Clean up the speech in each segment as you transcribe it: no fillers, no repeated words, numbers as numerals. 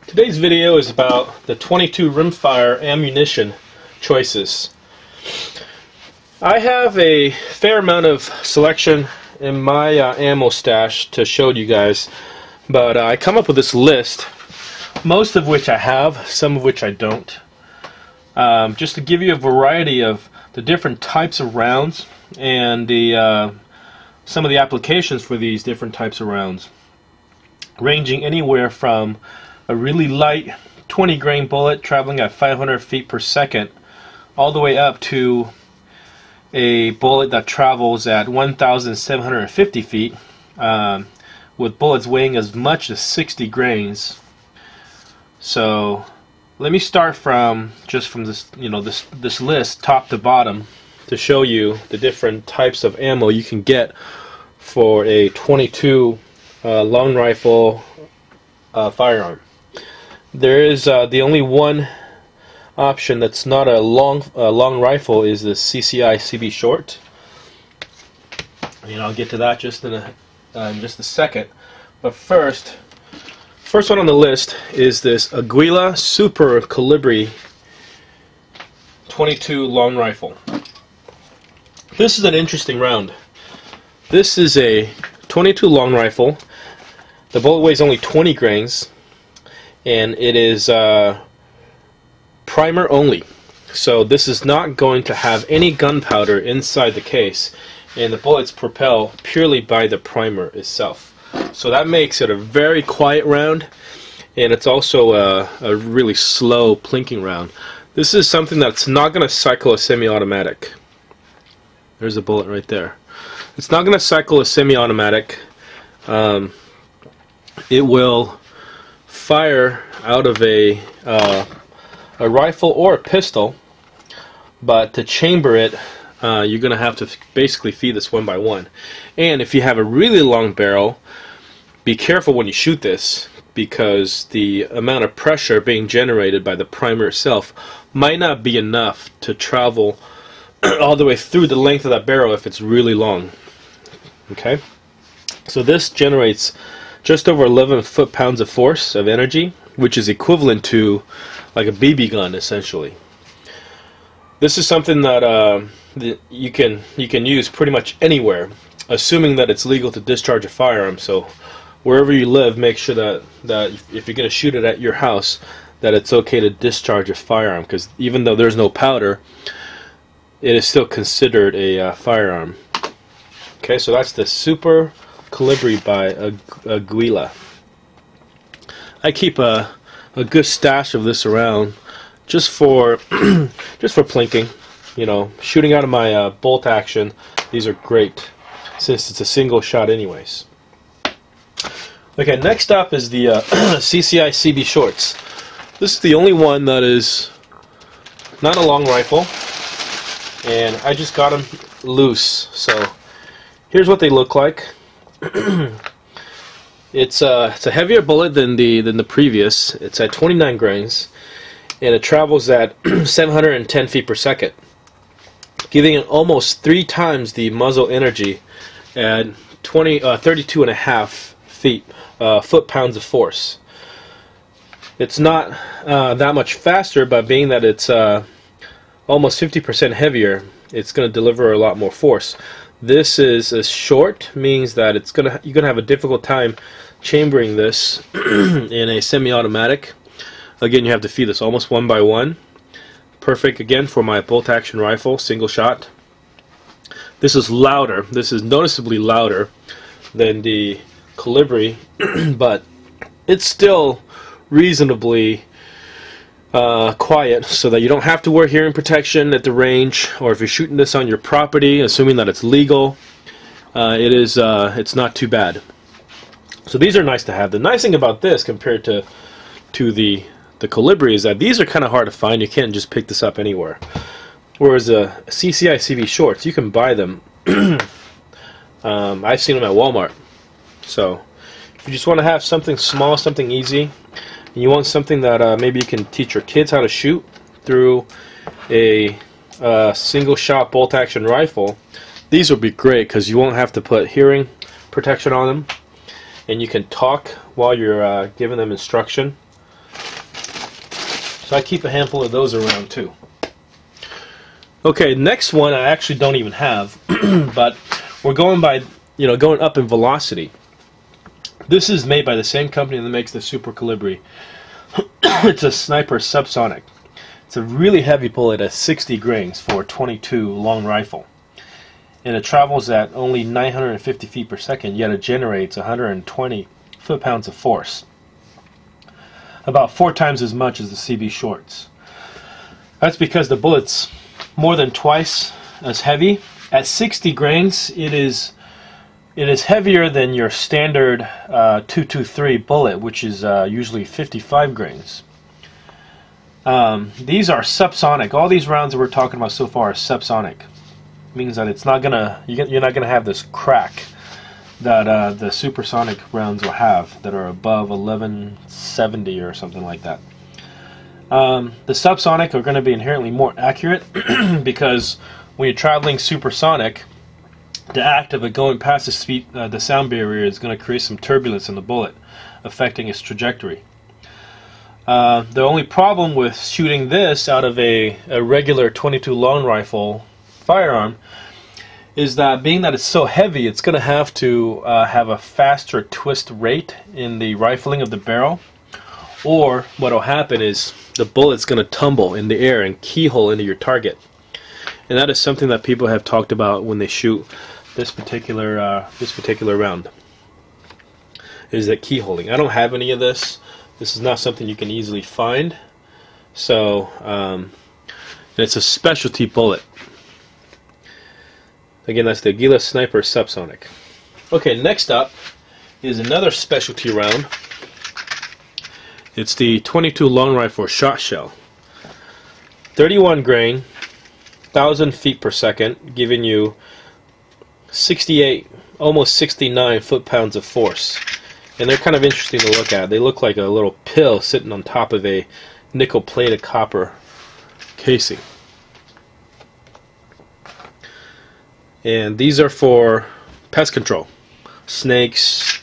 Today's video is about the 22 Rimfire ammunition choices. I have a fair amount of selection in my ammo stash to show you guys, but I come up with this list, most of which I have, some of which I don't, just to give you a variety of the different types of rounds and the some of the applications for these different types of rounds, ranging anywhere from a really light 20 grain bullet traveling at 500 feet per second all the way up to a bullet that travels at 1,750 feet with bullets weighing as much as 60 grains. So let me start from this, this list top to bottom to show you the different types of ammo you can get for a 22 long rifle firearm. There is the only one option that's not a long rifle is the CCI CB short. I'll get to that just in just a second. But first one on the list is this Aguila Super Colibri 22 long rifle. This is an interesting round. This is a 22 long rifle. The bullet weighs only 20 grains. And it is primer only, so this is not going to have any gunpowder inside the case, and the bullets propel purely by the primer itself. So that makes it a very quiet round, and it's also a really slow plinking round. This is something that's not going to cycle a semi-automatic. There's a bullet right there. It's not going to cycle a semi-automatic. It will fire out of a rifle or a pistol, but to chamber it you're gonna have to basically feed this one by one. And if you have a really long barrel, be careful when you shoot this, because the amount of pressure being generated by the primer itself might not be enough to travel all the way through the length of that barrel if it's really long. Okay, so this generates just over 11 foot-pounds of force of energy, which is equivalent to like a BB gun essentially. This is something that you can use pretty much anywhere, assuming that it's legal to discharge a firearm. So wherever you live, make sure that if you're going to shoot it at your house, that it's okay to discharge a firearm, because even though there's no powder, it is still considered a firearm. Okay, so that's the Super Colibri by Aguila. I keep a good stash of this around just for plinking, shooting out of my bolt action. These are great since it's a single shot anyways. Okay, next up is the CCI CB shorts. This is the only one that is not a long rifle, and I just got them loose. So here's what they look like. It's a heavier bullet than the previous. It's at 29 grains, and it travels at 710 feet per second, giving it almost 3 times the muzzle energy at 32.5 foot-pounds of force. It's not that much faster, but being that it's almost 50% heavier, it's going to deliver a lot more force. This is a short, means that you're gonna have a difficult time chambering this in a semi-automatic. Again, you have to feed this almost one by one. Perfect again for my bolt action rifle, single shot. This is louder. This is noticeably louder than the Colibri, but it's still reasonably quiet, so that you don't have to wear hearing protection at the range, or if you're shooting this on your property, assuming that it's legal, it's not too bad. So these are nice to have. The nice thing about this compared to the Colibri is that these are kind of hard to find. You can't just pick this up anywhere. Whereas a CCI CB shorts, you can buy them. I've seen them at Walmart. So if you just want to have something small, something easy, and you want something that maybe you can teach your kids how to shoot through a single shot bolt action rifle, these will be great, because you won't have to put hearing protection on them, and you can talk while you're giving them instruction. So I keep a handful of those around too. Okay, next one I actually don't even have, but we're going by, going up in velocity. This is made by the same company that makes the Super Colibri. It's a sniper Subsonic. It's a really heavy bullet at 60 grains for a .22 long rifle. And it travels at only 950 feet per second, yet it generates 120 foot-pounds of force. About 4 times as much as the CB shorts. That's because the bullet's more than twice as heavy. At 60 grains, it is heavier than your standard .223 bullet, which is usually 55 grains. These are subsonic. All these rounds that we're talking about so far are subsonic. Means that it's not gonna you're not gonna have this crack that the supersonic rounds will have that are above 1170 or something like that. The subsonic are going to be inherently more accurate because when you're traveling supersonic, the act of it going past the sound barrier is going to create some turbulence in the bullet, affecting its trajectory. The only problem with shooting this out of a regular .22 long rifle firearm is that being that it's so heavy, it's going to have have a faster twist rate in the rifling of the barrel, or what will happen is the bullet's going to tumble in the air and keyhole into your target. And that is something that people have talked about when they shoot this particular round, is that keyholing. I don't have any of this. This is not something you can easily find. So it's a specialty bullet. Again, that's the Aguila Sniper Subsonic. Okay, next up is another specialty round. It's the .22 long rifle Shotshell. 31 grain, 1,000 feet per second, giving you 68, almost 69 foot-pounds of force. And they're kind of interesting to look at. They look like a little pill sitting on top of a nickel-plated copper casing. And these are for pest control. Snakes,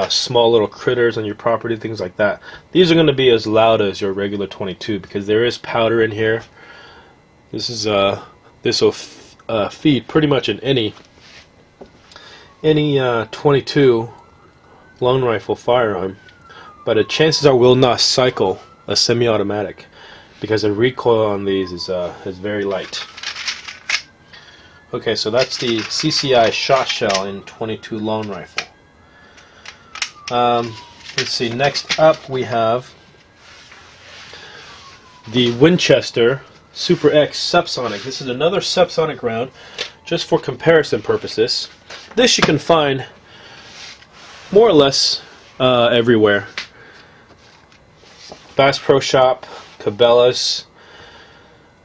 small little critters on your property, things like that. These are going to be as loud as your regular .22 because there is powder in here. This will feed pretty much in any .22 long rifle firearm, but the chances are will not cycle a semi-automatic because the recoil on these is very light. Okay, so that's the CCI Shotshell in .22 long rifle. Let's see, next up we have the Winchester Super X Subsonic. This is another subsonic round, just for comparison purposes. This you can find more or less everywhere. Bass Pro Shop, Cabela's,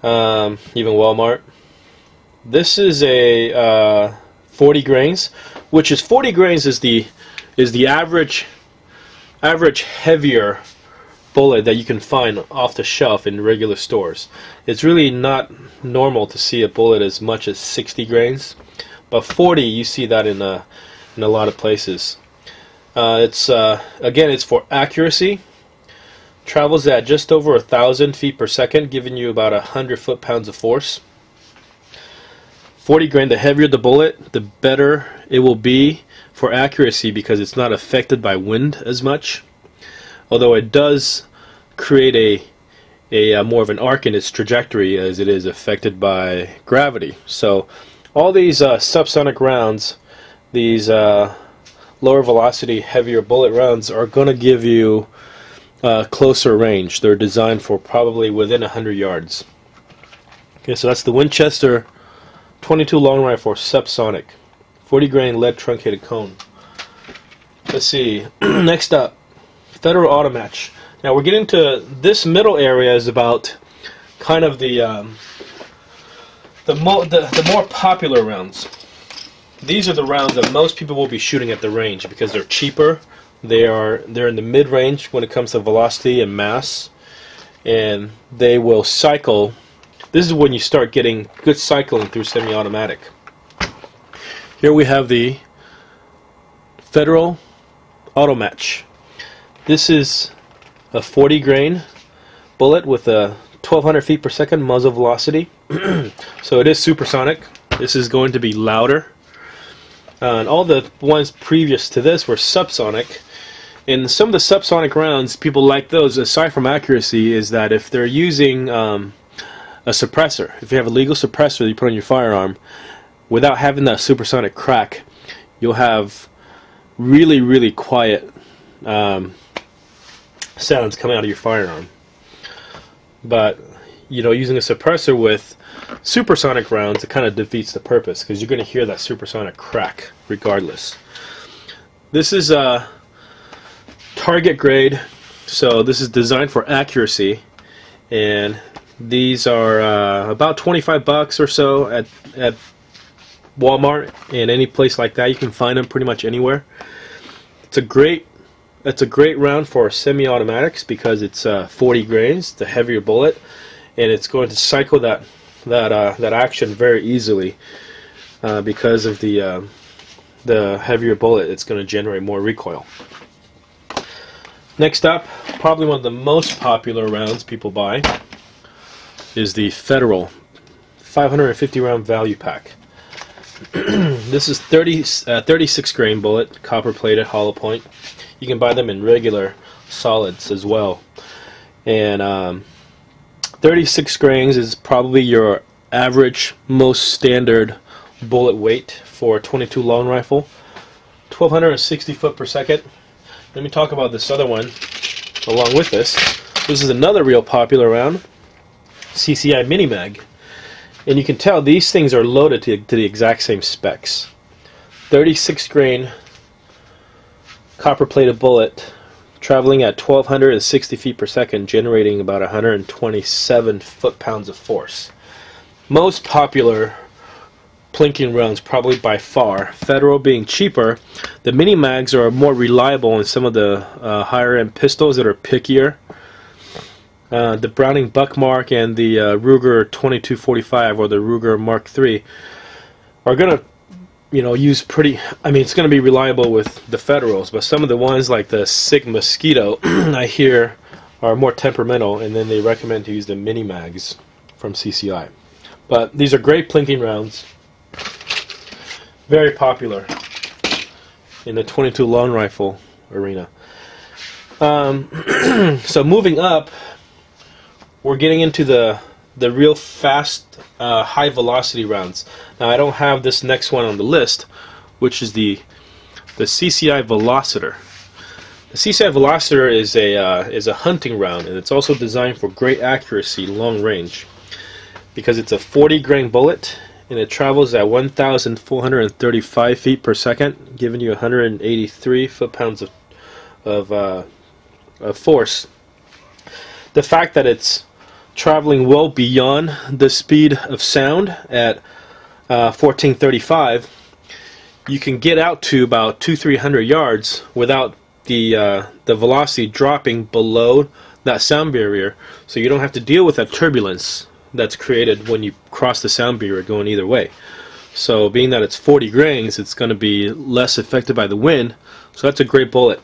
even Walmart. This is a 40 grains, which is 40 grains is the average heavier bullet that you can find off the shelf in regular stores. It's really not normal to see a bullet as much as 60 grains, but 40 you see that in a lot of places. Again, it's for accuracy. Travels at just over 1,000 feet per second, giving you about 100 foot-pounds of force. 40 grain, the heavier the bullet, the better it will be for accuracy because it's not affected by wind as much. Although it does create a more of an arc in its trajectory as it is affected by gravity. So all these subsonic rounds, these lower velocity, heavier bullet rounds are going to give you closer range. They're designed for probably within 100 yards. Okay, so that's the Winchester .22 long rifle Subsonic, 40 grain lead truncated cone. Let's see. Next up, Fedaral AutoMatch. Now we're getting to this middle area is about kind of the more popular rounds. These are the rounds that most people will be shooting at the range because they're cheaper. They're in the mid-range when it comes to velocity and mass, and they will cycle. This is when you start getting good cycling through semi-automatic. Here we have the Fedaral AutoMatch. This is a 40 grain, bullet with a 1200 feet per second muzzle velocity. So it is supersonic. This is going to be louder. And all the ones previous to this were subsonic. And some of the subsonic rounds, people like those, aside from accuracy, is that if they're using a suppressor, if you have a legal suppressor that you put on your firearm, without having that supersonic crack, you'll have really, really quiet sounds coming out of your firearm. But using a suppressor with supersonic rounds, it kind of defeats the purpose, because you're going to hear that supersonic crack regardless. This is a target grade, so this is designed for accuracy, and these are about 25 bucks or so at Walmart and any place like that. You can find them pretty much anywhere. It's a great round for semi-automatics because it's 40 grains, it's a heavier bullet, and it's going to cycle that action very easily because of the heavier bullet. It's going to generate more recoil. Next up, probably one of the most popular rounds people buy is the Fedaral 550 round value pack. This is 36 grain bullet, copper plated, hollow point. You can buy them in regular solids as well. And 36 grains is probably your average, most standard bullet weight for a 22 long rifle. 1260 foot per second. Let me talk about this other one along with this. This is another real popular round, CCI Mini Mag. And you can tell these things are loaded to the exact same specs. 36 grain copper plated bullet traveling at 1260 feet per second, generating about 127 foot-pounds of force. Most popular plinking rounds probably by far. Fedaral being cheaper. The Mini Mags are more reliable in some of the higher end pistols that are pickier. The Browning Buckmark and the Ruger 2245 or the Ruger Mark III are going to use pretty, it's going to be reliable with the Federals, but some of the ones like the Sig Mosquito I hear are more temperamental, and then they recommend to use the Mini Mags from CCI. But these are great plinking rounds, very popular in the 22 long rifle arena. So moving up, we're getting into the real fast, high velocity rounds. Now I don't have this next one on the list, which is the CCI Velocitor. The CCI Velocitor is a hunting round, and it's also designed for great accuracy, long range, because it's a 40 grain bullet and it travels at 1,435 feet per second, giving you 183 foot-pounds of force. The fact that it's traveling well beyond the speed of sound at 1435, you can get out to about 200-300 yards without the velocity dropping below that sound barrier, so you don't have to deal with that turbulence that's created when you cross the sound barrier going either way. So being that it's 40 grains, it's going to be less affected by the wind, so that's a great bullet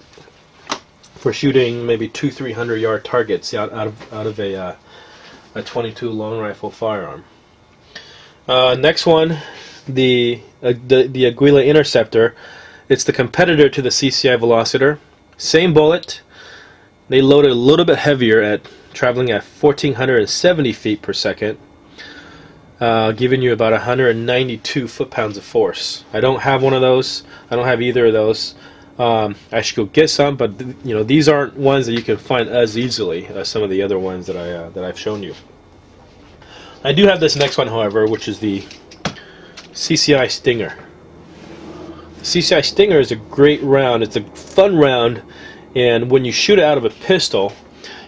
for shooting maybe 200-300 yard targets out of a 22 long rifle firearm. Next one, the Aguila Interceptor. It's the competitor to the CCI Velocitor. Same bullet. They load it a little bit heavier at traveling at 1,470 feet per second, giving you about 192 foot-pounds of force. I don't have one of those. I don't have either of those. I should go get some, but these aren't ones that you can find as easily as some of the other ones that I've shown you. I do have this next one, however, which is the CCI Stinger. The CCI Stinger is a great round. It's a fun round, and when you shoot it out of a pistol,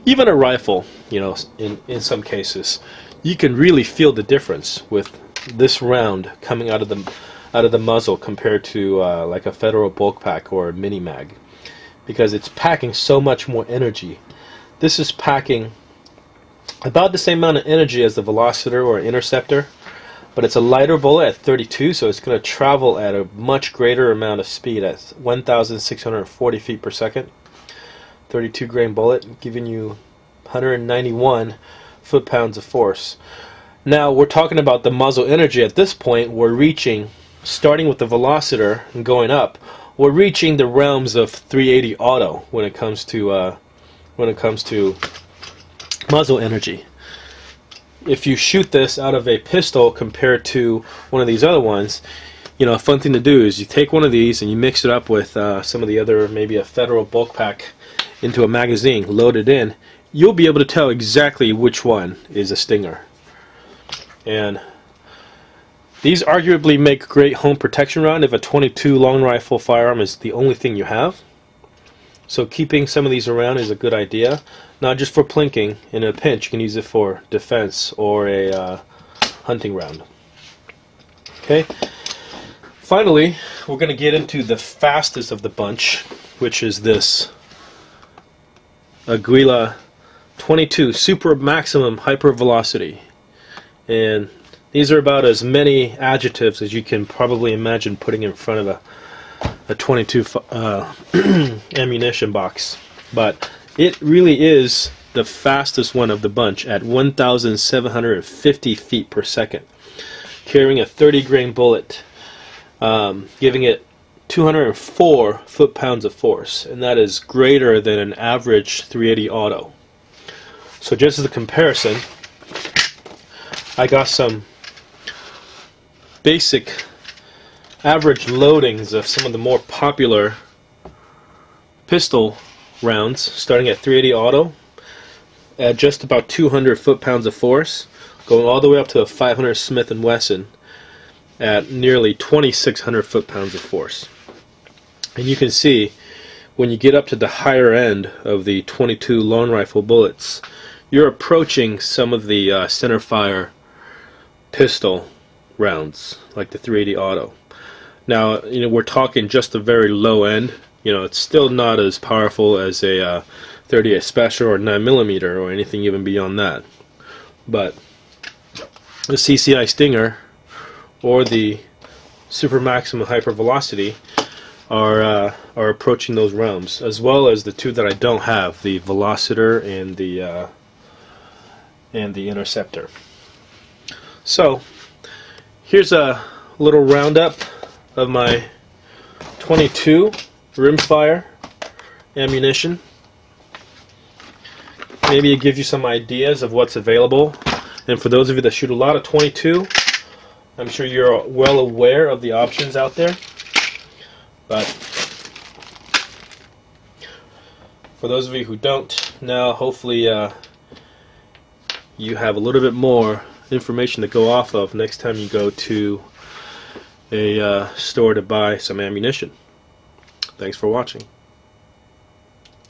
even a rifle, in some cases, you can really feel the difference with this round coming out of the muzzle compared to like a Fedaral Bulk pack or a Mini Mag, because it's packing so much more energy. This is packing about the same amount of energy as the Velocitor or Interceptor, but it's a lighter bullet at 32, so it's going to travel at a much greater amount of speed at 1,640 feet per second. 32 grain bullet, giving you 191 foot-pounds of force. Now we're talking about the muzzle energy. At this point, we're reaching, starting with the Velocitor and going up, we're reaching the realms of 380 auto when it comes to muzzle energy. If you shoot this out of a pistol compared to one of these other ones, you know, a fun thing to do is you take one of these and you mix it up with some of the other, maybe a Fedaral Bulk pack, into a magazine, load it in. You'll be able to tell exactly which one is a Stinger. And these arguably make great home protection round if a .22 long rifle firearm is the only thing you have. So keeping some of these around is a good idea, not just for plinking. In a pinch, you can use it for defense or a hunting round. Okay. Finally, we're going to get into the fastest of the bunch, which is this Aguila 22 Super Maximum Hyper Velocity. And these are about as many adjectives as you can probably imagine putting in front of a 22 ammunition box. But it really is the fastest one of the bunch at 1,750 feet per second, carrying a 30 grain bullet, giving it 204 foot-pounds of force, and that is greater than an average 380 auto. So just as a comparison, I got some basic average loadings of some of the more popular pistol rounds, starting at 380 auto at just about 200 foot-pounds of force, going all the way up to a 500 Smith & Wesson at nearly 2,600 foot-pounds of force. And you can see when you get up to the higher end of the 22 long rifle bullets, you're approaching some of the centerfire pistol rounds, like the 380 auto. Now, you know, we're talking just the very low end. You know, it's still not as powerful as a 38 Special or 9mm or anything even beyond that. But the CCI Stinger or the Super Maximum Hyper Velocity are approaching those realms, as well as the two that I don't have, the Velocitor and the Interceptor. So here's a little roundup of my 22 rimfire ammunition. Maybe it gives you some ideas of what's available. And for those of you that shoot a lot of 22, I'm sure you're well aware of the options out there. But for those of you who don't, now hopefully you have a little bit more information to go off of next time you go to a store to buy some ammunition. Thanks for watching.